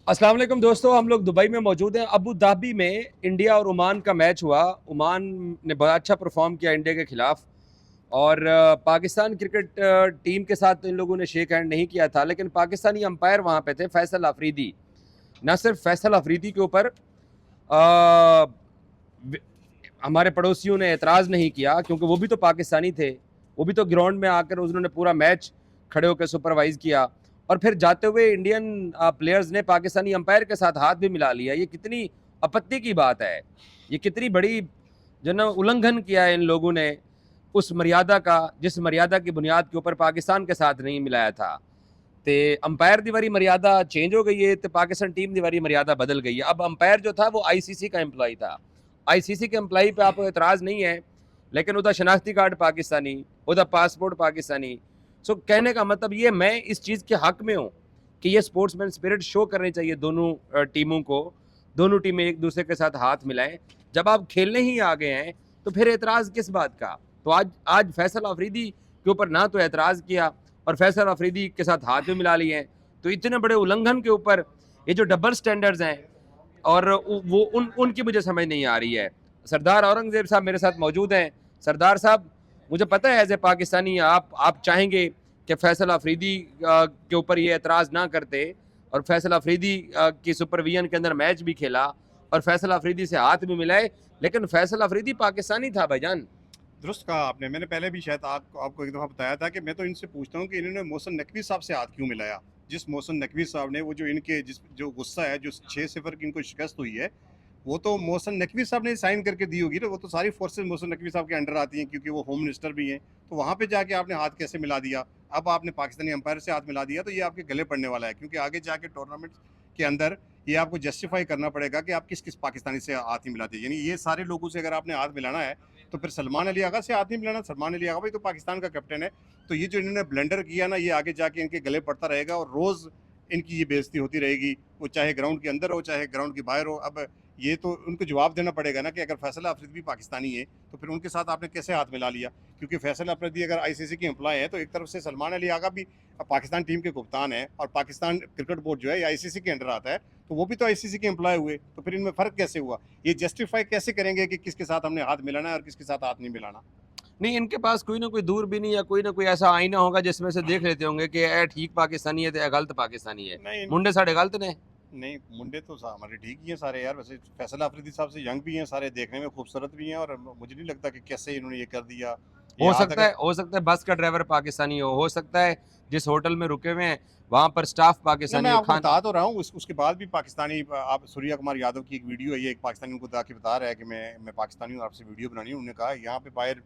अस्सलाम वालेकुम दोस्तों, हम लोग दुबई में मौजूद हैं। अबू धाबी में इंडिया और ओमान का मैच हुआ। ओमान ने बहुत अच्छा परफॉर्म किया इंडिया के खिलाफ। और पाकिस्तान क्रिकेट टीम के साथ तो इन लोगों ने शेक हैंड नहीं किया था, लेकिन पाकिस्तानी अंपायर वहाँ पे थे, फैसल अफरीदी। न सिर्फ फैसल अफरीदी के ऊपर हमारे पड़ोसियों ने एतराज़ नहीं किया, क्योंकि वो भी तो पाकिस्तानी थे। वो भी तो ग्राउंड में आकर उन्होंने पूरा मैच खड़े होकर सुपरवाइज़ किया। और फिर जाते हुए इंडियन प्लेयर्स ने पाकिस्तानी अंपायर के साथ हाथ भी मिला लिया। ये कितनी आपत्ति की बात है, ये कितनी बड़ी जो ना उल्लंघन किया है इन लोगों ने उस मर्यादा का, जिस मर्यादा की बुनियाद के ऊपर पाकिस्तान के साथ नहीं मिलाया था। तो अंपायर दी वारी मर्यादा चेंज हो गई है, तो पाकिस्तान टीम दी वारी मर्यादा बदल गई है। अब अंपायर जो था वो आईसीसी का एम्प्लॉय था। आईसीसी के एम्प्लॉय पे आपको एतराज़ नहीं है, लेकिन उसका शनाख्ती कार्ड पाकिस्तानी, उसका पासपोर्ट पाकिस्तानी। सो कहने का मतलब ये, मैं इस चीज़ के हक में हूँ कि ये स्पोर्ट्समैन स्पिरिट शो करनी चाहिए दोनों टीमों को। दोनों टीमें एक दूसरे के साथ हाथ मिलाएं। जब आप खेलने ही आ गए हैं तो फिर एतराज़ किस बात का? तो आज फैसल अफरीदी के ऊपर ना तो एतराज़ किया और फैसल अफरीदी के साथ हाथ भी मिला लिए हैं। तो इतने बड़े उल्लंघन के ऊपर ये जो डबल स्टैंडर्ड्स हैं, और वो उनकी मुझे समझ नहीं आ रही है। सरदार औरंगज़ेब साहब मेरे साथ मौजूद हैं। सरदार साहब, मुझे पता है एज ए पाकिस्तानी आप चाहेंगे कि फैसल अफरीदी के ऊपर ये एतराज़ ना करते, और फैसल अफरीदी की सुपरविजन के अंदर मैच भी खेला और फैसल अफरीदी से हाथ भी मिलाए, लेकिन फैसल अफरीदी पाकिस्तानी था भाईजान। दुरुस्त कहा आपने। मैंने पहले भी शायद आपको एक दफ़ा बताया था कि मैं तो इनसे पूछता हूँ कि इन्होंने मोहसिन नकवी साहब से हाथ क्यों मिलाया। जिस मोहसिन नकवी साहब ने वो जो इनके जिस जो गुस्सा है, जो 6-0 की इनको शिकस्त हुई है, वो तो मोहसिन नकवी साहब ने साइन करके दी होगी ना। वो तो सारी फोर्सेस मोहसिन नकवी साहब के अंडर आती हैं, क्योंकि वो होम मिनिस्टर भी हैं। तो वहाँ पे जाके आपने हाथ कैसे मिला दिया? अब आपने पाकिस्तानी अंपायर से हाथ मिला दिया, तो ये आपके गले पड़ने वाला है, क्योंकि आगे जाके टूर्नामेंट के अंदर ये आपको जस्टिफाई करना पड़ेगा कि आप किस किस पाकिस्तानी से हाथ ही मिलाते हैं। यानी ये सारे लोगों से अगर आपने हाथ मिलाना है, तो फिर सलमान अली आगा से हाथ नहीं मिलाना। सलमान अली आगा भाई तो पाकिस्तान का कैप्टन है। तो ये जो इन्होंने ब्लेंडर किया ना, ये आगे जाके इनके गले पड़ता रहेगा और रोज़ इनकी ये बेइज्जती होती रहेगी, वो चाहे ग्राउंड के अंदर हो चाहे ग्राउंड के बाहर हो। अब ये तो उनको जवाब देना पड़ेगा ना कि अगर फैसल अफरीदी भी पाकिस्तानी है, तो फिर उनके साथ आपने कैसे हाथ मिला लिया? क्योंकि फैसल अफरीदी अगर आईसीसी के एम्प्लॉय है, तो एक तरफ से सलमान अली आगा भी पाकिस्तान टीम के कप्तान है, और पाकिस्तान क्रिकेट बोर्ड जो है ये आईसीसी के अंडर आता है, तो वो भी तो आईसीसी के एम्प्लॉय हुए। तो फिर इनमें फ़र्क कैसे हुआ? ये जस्टिफाई कैसे करेंगे कि किसके साथ हमने हाथ मिलाना है और किसके साथ हाथ नहीं मिलाना? नहीं, इनके पास कोई ना कोई दूरबीनी या कोई ना कोई ऐसा आईना होगा जिसमें से देख लेते होंगे कि ए ठीक पाकिस्तानी है तो ए गलत पाकिस्तानी है। नहीं, मुंडे साढ़े गलत ने। नहीं, मुंडे तो हमारे ठीक ही हैं सारे यार। वैसे फैसल अफरीदी साहब से यंग भी हैं सारे, देखने में खूबसूरत भी हैं, और मुझे नहीं लगता कि कैसे इन्होंने ये कर दिया। ये हाथ अगर हो सकता है बस का ड्राइवर पाकिस्तानी हो सकता है जिस होटल में रुके हुए हैं वहां पर स्टाफ नहीं, पाकिस्तानी मैं हो। आपको बता तो रहा हूँ, उसके बाद भी पाकिस्तानी आप सूर्या कुमार यादव की एक वीडियो है, ये एक पाकिस्तानी उनको जाके बता रहा है कि मैं पाकिस्तानी हूँ, आपसे वीडियो बनानी है। उन्होंने कहा यहाँ पे बाहर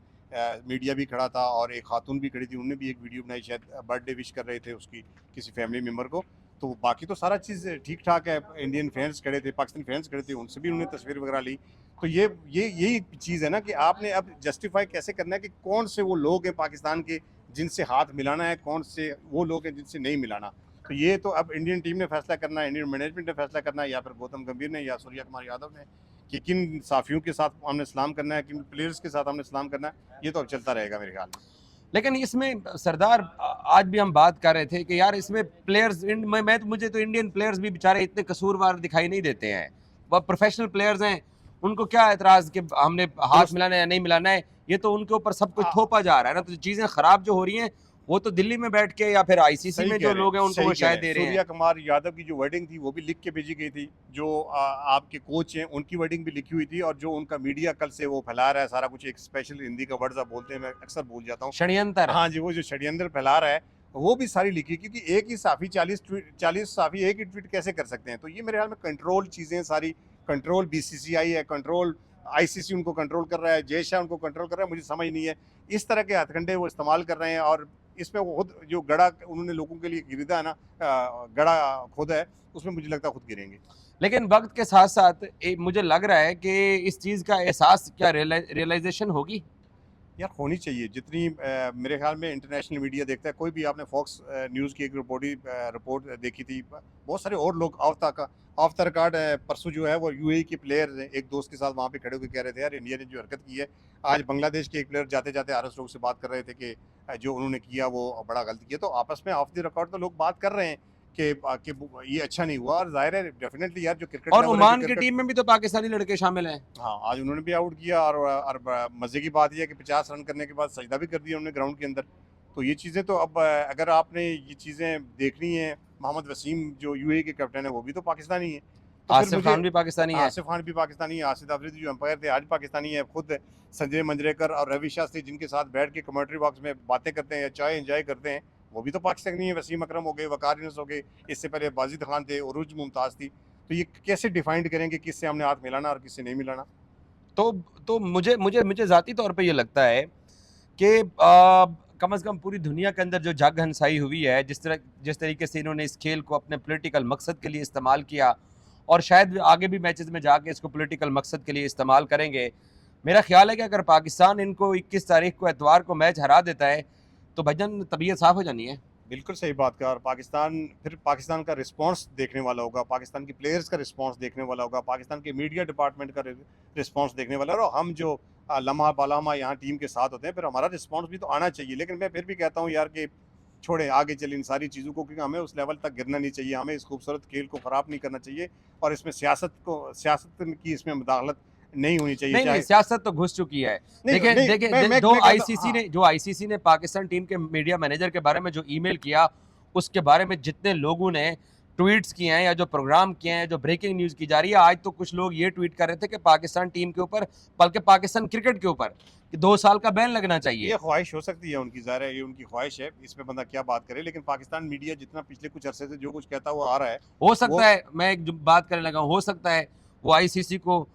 मीडिया भी खड़ा था और एक खातून भी खड़ी थी, उन्होंने भी एक वीडियो बनाई, शायद बर्थडे विश कर रहे थे उसकी किसी फैमिली मेम्बर को। तो बाकी तो सारा चीज़ ठीक ठाक है। इंडियन फैंस खड़े थे, पाकिस्तानी फैंस खड़े थे, उनसे भी उन्होंने तस्वीर वगैरह ली। तो ये यही चीज़ है ना कि आपने अब जस्टिफाई कैसे करना है कि कौन से वो लोग हैं पाकिस्तान के जिनसे हाथ मिलाना है, कौन से वो लोग हैं जिनसे नहीं मिलाना। तो ये तो अब इंडियन टीम ने फैसला करना है, इंडियन मैनेजमेंट ने फैसला करना है, या फिर गौतम गंभीर ने या सूर्या कुमार यादव ने, कि किन साफियों के साथ हमने सलाम करना है, किन प्लेयर्स के साथ हमने सलाम करना है। ये तो अब चलता रहेगा मेरे ख्याल में। लेकिन इसमें सरदार, आज भी हम बात कर रहे थे कि यार इसमें प्लेयर्स, मैं तो मुझे तो इंडियन प्लेयर्स भी बेचारे इतने कसूरवार दिखाई नहीं देते हैं। वह प्रोफेशनल प्लेयर्स हैं, उनको क्या एतराज़ कि हमने हाथ दुरुस्त। मिलाना है या नहीं मिलाना है। ये तो उनके ऊपर सब कुछ आ, थोपा जा रहा है ना। तो चीज़ें ख़राब जो हो रही हैं वो तो दिल्ली में बैठ के या फिर आईसीसी सही में कह जो रहे हैं, लोग हैं उनको वो सही कह रहे शायद हैं। दे रहे हैं। सूर्या कुमार यादव की जो वर्डिंग थी वो भी लिख के भेजी गई थी। जो आपके कोच हैं उनकी वर्डिंग भी लिखी हुई थी, और जो उनका मीडिया कल से वो फैला रहा है सारा कुछ, एक स्पेशल हिंदी का वर्ड आप बोलते हैं, मैं अक्सर भूल जाता हूँ। षड्यंतर। हाँ जी, वो जो षड्यंत्र फैला रहा है वो भी सारी लिखी, क्योंकि एक ही साफी 40 साफी एक ही ट्वीट कैसे कर सकते हैं? तो ये मेरे ख्याल में कंट्रोल चीज़ें सारी, कंट्रोल बीसीसीआई है, कंट्रोल आईसीसी उनको कंट्रोल कर रहा है, जय शाह उनको कंट्रोल कर रहा है। मुझे समझ नहीं है इस तरह के हथकंडे वो इस्तेमाल कर रहे हैं, और इसमें वो खुद जो गड़ा उन्होंने लोगों के लिए खरीदा है ना, गड़ा खुद है, उसमें मुझे लगता है खुद गिरेंगे। लेकिन वक्त के साथ साथ मुझे लग रहा है कि इस चीज़ का एहसास, क्या रियलाइजेशन होगी। यार होनी चाहिए जितनी मेरे ख्याल में इंटरनेशनल मीडिया देखता है। कोई भी आपने फॉक्स न्यूज़ की एक रिपोर्ट देखी थी, बहुत सारे और लोग ऑफ द रिकॉर्ड परसों जो है वो यूएई के प्लेयर एक दोस्त के साथ वहाँ पे खड़े होकर कह रहे थे यार इंडिया ने जो हरकत की है। आज बांग्लादेश के एक प्लेयर जाते जाते आरएस लोग से बात कर रहे थे कि जो उन्होंने किया वो बड़ा गलत किया। तो आपस में ऑफ द रिकॉर्ड तो लोग बात कर रहे हैं कि ये अच्छा नहीं हुआ। और जाहिर है डेफिनेटली यार जो क्रिकेट और लेवल है, ओमान जो की क्रिकेट, टीम में भी तो पाकिस्तानी लड़के शामिल हैं। हाँ आज उन्होंने भी आउट किया। और मजे की बात यह है कि 50 रन करने के बाद सजदा भी कर दिया उन्होंने ग्राउंड के अंदर। तो ये चीज़ें तो अब अगर आपने ये चीज़ें देखनी है, मोहम्मद वसीम जो यूएई के कैप्टन है वो भी तो पाकिस्तानी है। तो फिर आसिफ मुझे खान भी पाकिस्तानी है। आसिफ खान भी पाकिस्तानी है, आसिफ अफरीदी जो अंपायर थे आज पाकिस्तानी है, खुद संजय मंजरेकर और रवि शास्त्री जिनके साथ बैठ के कमेंट्री बॉक्स में बातें करते हैं या चाय एंजॉय करते हैं वो भी तो पाकिस्तानी है। वसीम अकरम हो गए, वकार यूनुस हो गए, इससे पहले बाजिद खान थे, उरूज मुमताज़ थी। तो ये कैसे डिफाइंड करेंगे किससे हमने हाथ मिलाना और किससे नहीं मिलाना? तो तो मुझे मुझे मुझे ज़ाती तौर पे ये लगता है कि कम से कम पूरी दुनिया के अंदर जो जग हंसाई हुई है, जिस तरीके से इन्होंने इस खेल को अपने पॉलिटिकल मकसद के लिए इस्तेमाल किया, और शायद आगे भी मैचेस में जाके इसको पॉलिटिकल मकसद के लिए इस्तेमाल करेंगे। मेरा ख्याल है कि अगर पाकिस्तान इनको 21 तारीख को एतवार को मैच हरा देता है तो भाईजान तबीयत साफ़ हो जानी है। बिल्कुल सही बात कहा। और पाकिस्तान का रिस्पांस देखने वाला होगा, पाकिस्तान के प्लेयर्स का रिस्पांस देखने वाला होगा, पाकिस्तान के मीडिया डिपार्टमेंट का रिस्पांस देखने वाला है। और हम जो लम्हा बालमा यहाँ टीम के साथ होते हैं, फिर हमारा रिस्पांस भी तो आना चाहिए। लेकिन मैं फिर भी कहता हूँ यार कि छोड़ें, आगे चले इन सारी चीज़ों को, क्योंकि हमें उस लेवल तक गिरना नहीं चाहिए, हमें इस खूबसूरत खेल को ख़राब नहीं करना चाहिए। और इसमें सियासत की इसमें मुदाखलत नहीं होनी चाहिए। नहीं नहीं, चाहे सियासत तो घुस चुकी है। नहीं देखें नहीं, देखें मैं जो कहता आईसीसी हाँ, ने जो आईसीसी ने पाकिस्तान टीम के मीडिया मैनेजर के बारे में जो ईमेल किया, उसके बारे में जितने लोगों ने ट्वीट्स किए हैं या जो प्रोग्राम किए हैं, जो ब्रेकिंग न्यूज़ की जा रही है, आज तो कुछ लोग ये ट्वीट कर रहे थे कि पाकिस्तान टीम के ऊपर, बल्कि पाकिस्तान क्रिकेट के ऊपर, कि 2 साल का बैन लगना चाहिए। ये ख्वाहिश हो सकती है उनकी, ज़ाहिर है ये उनकी ख्वाहिश है, इसमें बंदा क्या बात करे। लेकिन पाकिस्तान मीडिया जितना पिछले कुछ अरसे से जो कुछ कहता हुआ आ रहा है, हो वो सकता है, मैं एक जो बात करने लगा हूं, हो सकता है वो आईसीसी को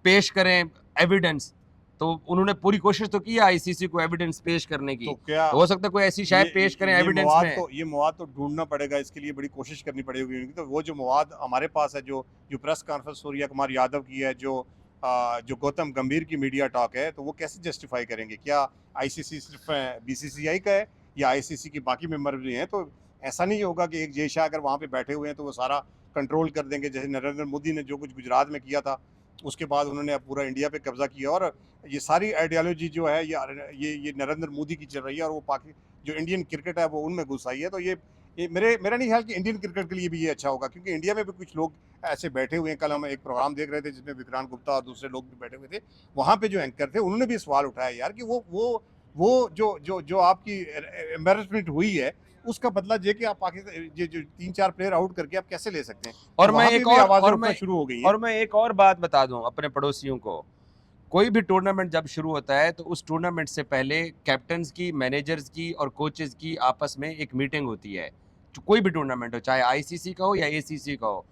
पेश करें एविडेंस। तो उन्होंने पूरी कोशिश तो की है आईसीसी को एविडेंस पेश करने की, तो क्या तो हो सकता है कोई ऐसी शायद पेश करें एविडेंस में। ये मवाद तो ढूंढना पड़ेगा, इसके लिए बड़ी कोशिश करनी पड़ेगी उनकी। तो वो जो मवाद हमारे पास है, जो जो प्रेस कॉन्फ्रेंस सूर्या कुमार यादव की है, जो गौतम गंभीर की मीडिया टॉक है, तो वो कैसे जस्टिफाई करेंगे? क्या आईसीसी सिर्फ बीसीसीआई का है या आईसीसी के बाकी मेंबर भी हैं? तो ऐसा नहीं होगा कि एक जय शाह अगर वहाँ पे बैठे हुए हैं तो वो सारा कंट्रोल कर देंगे, जैसे नरेंद्र मोदी ने जो कुछ गुजरात में किया था, उसके बाद उन्होंने अब पूरा इंडिया पे कब्जा किया। और ये सारी आइडियोलॉजी जो है ये नरेंद्र मोदी की चल रही है, और वो पाकि जो इंडियन क्रिकेट है वो उनमें घुस आई है। तो ये मेरा नहीं ख्याल कि इंडियन क्रिकेट के लिए भी ये अच्छा होगा, क्योंकि इंडिया में भी कुछ लोग ऐसे बैठे हुए हैं। कल हम एक प्रोग्राम देख रहे थे जिसमें विक्रांत गुप्ता और दूसरे लोग भी बैठे हुए थे, वहाँ पे जो एंकर थे उन्होंने भी सवाल उठाया यार कि वो जो आपकी एम्बेरसमेंट हुई है, उसका बदला जे कि आप पाकिस्तान जो 3-4 प्लेयर आउट करके आप कैसे ले सकते हैं? और तो मैं वहाँ पे एक भी और आवाज़ें और उठना मैं शुरू हो गई हैं। और मैं एक और बात बता दूं अपने पड़ोसियों को, कोई भी टूर्नामेंट जब शुरू होता है तो उस टूर्नामेंट से पहले कैप्टन्स की, मैनेजर्स की और कोचेस की आपस में एक मीटिंग होती है। कोई भी टूर्नामेंट हो, चाहे आईसीसी का हो या एसीसी का हो।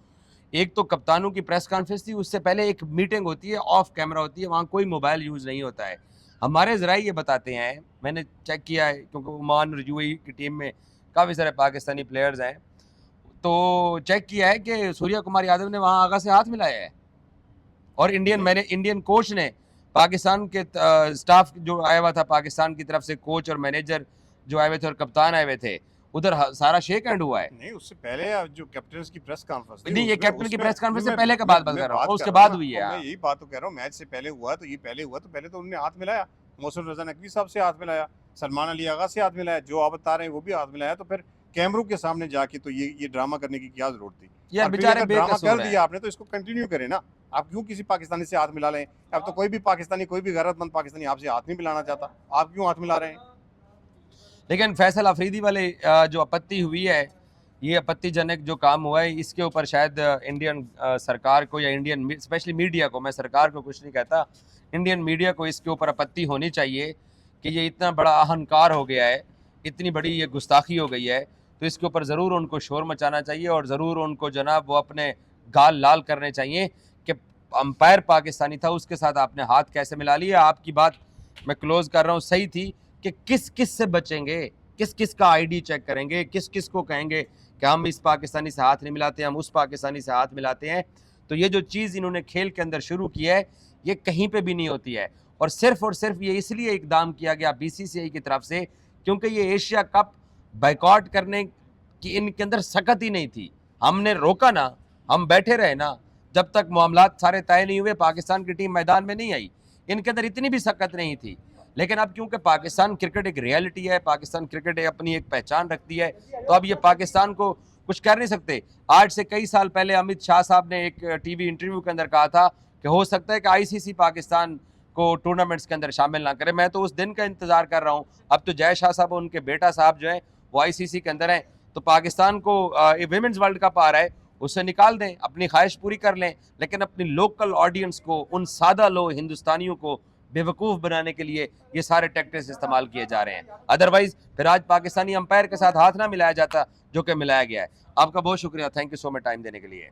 एक तो कप्तानों की प्रेस कॉन्फ्रेंस थी, उससे पहले एक मीटिंग होती है, ऑफ कैमरा होती है, वहाँ कोई मोबाइल यूज़ नहीं होता है। हमारे ज़राए ये बताते हैं, मैंने चेक किया है क्योंकि ओमान और यूएई की टीम में काफ़ी सारे पाकिस्तानी प्लेयर्स हैं, तो चेक किया है कि सूर्या कुमार यादव ने वहाँ आगा से हाथ मिलाया है। और इंडियन कोच ने पाकिस्तान के स्टाफ जो आया हुआ था, पाकिस्तान की तरफ से कोच और मैनेजर जो आए हुए थे और कप्तान आए हुए थे, उधर सारा शेक हैंड हुआ है। नहीं, उससे पहले जो कैप्टन की प्रेस कॉन्फ्रेंस थी, नहीं, ये उसमें कैप्टन की उसमें प्रेस कॉन्फ्रेंस से मैं पहले का मैं बात मैं कर रहा हूँ, बात उसके कर रहा बाद हूँ हुई ना, है। मैं यही बात तो कह रहा हूँ, मैच से पहले हुआ तो ये पहले हुआ, तो पहले तो उन्होंने हाथ मिलाया, मोहसिन रजा नकवी साहब से हाथ मिलाया, सलमान अली आगा से हाथ मिलाया, जो आप बता रहे हैं वो भी हाथ मिलाया। तो फिर कैमरों के सामने जाके तो ये ड्रामा करने की क्या जरूरत थी? यार और फिर बेचारे अगर ड्रामा बेकसूर कर हैं। दिया आपने तो इसको कंटिन्यू करें ना। आप क्यों किसी पाकिस्तानी से हाथ मिला लें? अब तो कोई भी पाकिस्तानी, कोई भी गैरतमंद पाकिस्तानी आपसे हाथ नहीं मिलाना चाहता, आप क्यों हाथ मिला रहे हैं? लेकिन फैसल अफरीदी वाले जो आपत्ति हुई है, ये आपत्तिजनक जो काम हुआ है, इसके ऊपर शायद इंडियन सरकार को या इंडियन स्पेशली मीडिया को, मैं सरकार को कुछ नहीं कहता, इंडियन मीडिया को इसके ऊपर आपत्ति होनी चाहिए कि ये इतना बड़ा अहंकार हो गया है, इतनी बड़ी ये गुस्ताखी हो गई है। तो इसके ऊपर ज़रूर उनको शोर मचाना चाहिए और ज़रूर उनको जनाब वो अपने गाल लाल करने चाहिए कि अंपायर पाकिस्तानी था, उसके साथ आपने हाथ कैसे मिला लिया। आपकी बात मैं क्लोज कर रहा हूँ, सही थी कि किस किस से बचेंगे, किस किस का आईडी चेक करेंगे, किस किस को कहेंगे कि हम इस पाकिस्तानी से हाथ नहीं मिलाते, हम उस पाकिस्तानी से हाथ मिलाते हैं। तो ये जो चीज़ इन्होंने खेल के अंदर शुरू की है, ये कहीं पे भी नहीं होती है। और सिर्फ ये इसलिए इकदाम किया गया बीसीसीआई की तरफ से क्योंकि ये एशिया कप बाइकआउट करने की इनके अंदर सकत ही नहीं थी। हमने रोका ना, हम बैठे रहे ना, जब तक मामलात सारे तय नहीं हुए, पाकिस्तान की टीम मैदान में नहीं आई। इनके अंदर इतनी भी सकत नहीं थी। लेकिन अब क्योंकि पाकिस्तान क्रिकेट एक रियलिटी है, पाकिस्तान क्रिकेट अपनी एक पहचान रखती है, तो अब ये पाकिस्तान को कुछ कर नहीं सकते। आज से कई साल पहले अमित शाह साहब ने एक टीवी इंटरव्यू के अंदर कहा था कि हो सकता है कि आईसीसी पाकिस्तान को टूर्नामेंट्स के अंदर शामिल ना करे। मैं तो उस दिन का इंतजार कर रहा हूँ। अब तो जय शाह साहब, उनके बेटा साहब जो हैं वो आईसीसी के अंदर हैं, तो पाकिस्तान को विमेंस वर्ल्ड कप आ रहा है, उससे निकाल दें, अपनी ख्वाहिश पूरी कर लें, लेकिन अपनी लोकल ऑडियंस को, उन सादा लोग हिंदुस्तानियों को बेवकूफ़ बनाने के लिए ये सारे टैक्टिक्स इस्तेमाल किए जा रहे हैं। अदरवाइज फिर आज पाकिस्तानी अंपायर के साथ हाथ ना मिलाया जाता जो कि मिलाया गया है। आपका बहुत शुक्रिया, thank you so much time देने के लिए।